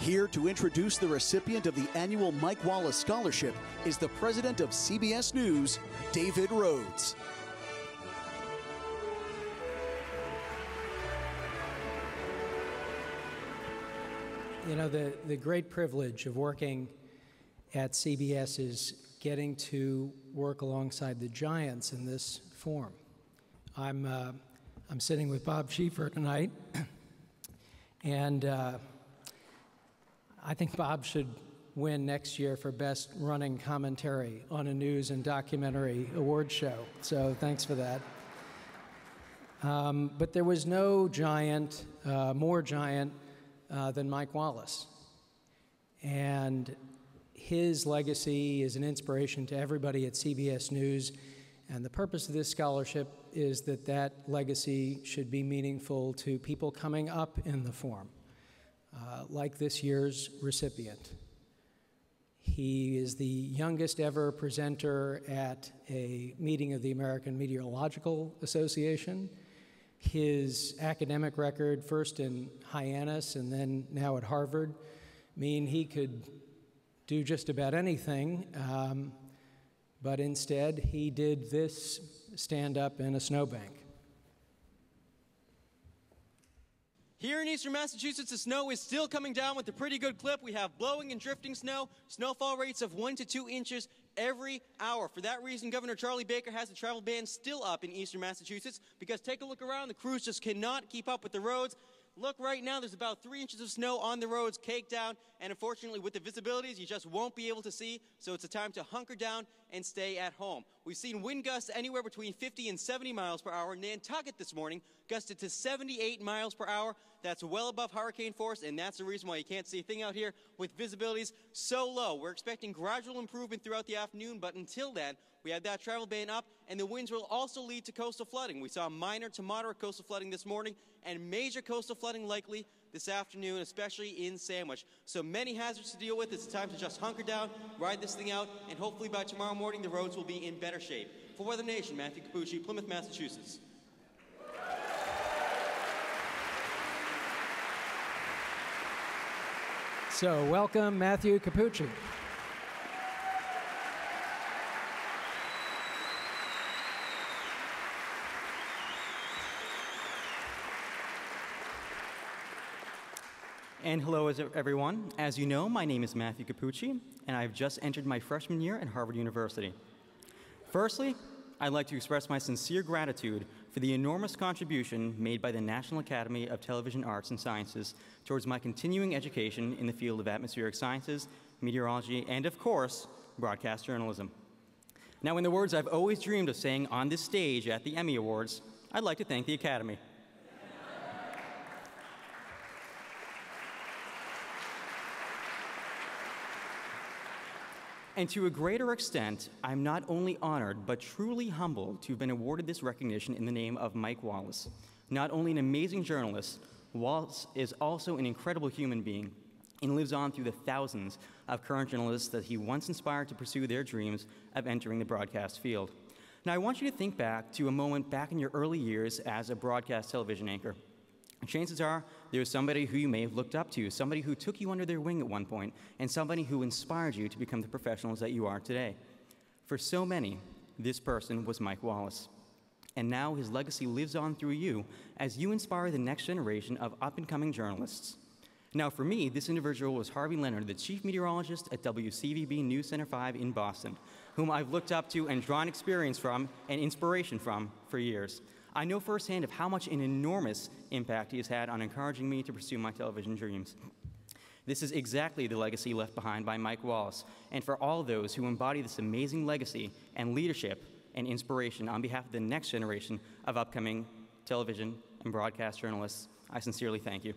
Here to introduce the recipient of the annual Mike Wallace Scholarship is the president of CBS News, David Rhodes. You know, the great privilege of working at CBS is getting to work alongside the giants in this form. I'm sitting with Bob Schieffer tonight, and I think Bob should win next year for Best Running Commentary on a News and Documentary Award show, so thanks for that. But there was no giant, more giant than Mike Wallace. And his legacy is an inspiration to everybody at CBS News. And the purpose of this scholarship is that that legacy should be meaningful to people coming up in the form, like this year's recipient. He is the youngest ever presenter at a meeting of the American Meteorological Association. His academic record, first in Hyannis and then now at Harvard, mean he could do just about anything, but instead he did this stand up in a snowbank. Here in eastern Massachusetts, the snow is still coming down with a pretty good clip. We have blowing and drifting snow, snowfall rates of 1 to 2 inches every hour. For that reason, Governor Charlie Baker has the travel ban still up in eastern Massachusetts because take a look around, the crews just cannot keep up with the roads. Look right now, there's about 3 inches of snow on the roads, caked down, and unfortunately with the visibilities, you just won't be able to see, so it's a time to hunker down and stay at home. We've seen wind gusts anywhere between 50 and 70 miles per hour. Nantucket this morning gusted to 78 miles per hour. That's well above hurricane force, and that's the reason why you can't see a thing out here with visibilities so low. We're expecting gradual improvement throughout the afternoon, but until then, we have that travel ban up, and the winds will also lead to coastal flooding. We saw minor to moderate coastal flooding this morning, and major coastal flooding likely this afternoon, especially in Sandwich. So many hazards to deal with. It's time to just hunker down, ride this thing out, and hopefully by tomorrow morning, the roads will be in better shape. For Weather Nation, Matthew Capucci, Plymouth, Massachusetts. So welcome, Matthew Capucci. And hello, everyone. As you know, my name is Matthew Capucci, and I've just entered my freshman year at Harvard University. Firstly, I'd like to express my sincere gratitude for the enormous contribution made by the National Academy of Television Arts and Sciences towards my continuing education in the field of atmospheric sciences, meteorology, and of course, broadcast journalism. Now, in the words I've always dreamed of saying on this stage at the Emmy Awards, I'd like to thank the Academy. And to a greater extent, I'm not only honored, but truly humbled to have been awarded this recognition in the name of Mike Wallace. Not only an amazing journalist, Wallace is also an incredible human being and lives on through the thousands of current journalists that he once inspired to pursue their dreams of entering the broadcast field. Now, I want you to think back to a moment back in your early years as a broadcast television anchor. Chances are there's somebody who you may have looked up to, somebody who took you under their wing at one point, and somebody who inspired you to become the professionals that you are today. For so many, this person was Mike Wallace. And now his legacy lives on through you as you inspire the next generation of up-and-coming journalists. Now for me, this individual was Harvey Leonard, the chief meteorologist at WCVB News Center 5 in Boston, whom I've looked up to and drawn experience from and inspiration from for years. I know firsthand of how much an enormous impact he has had on encouraging me to pursue my television dreams. This is exactly the legacy left behind by Mike Wallace, and for all those who embody this amazing legacy and leadership and inspiration on behalf of the next generation of upcoming television and broadcast journalists, I sincerely thank you.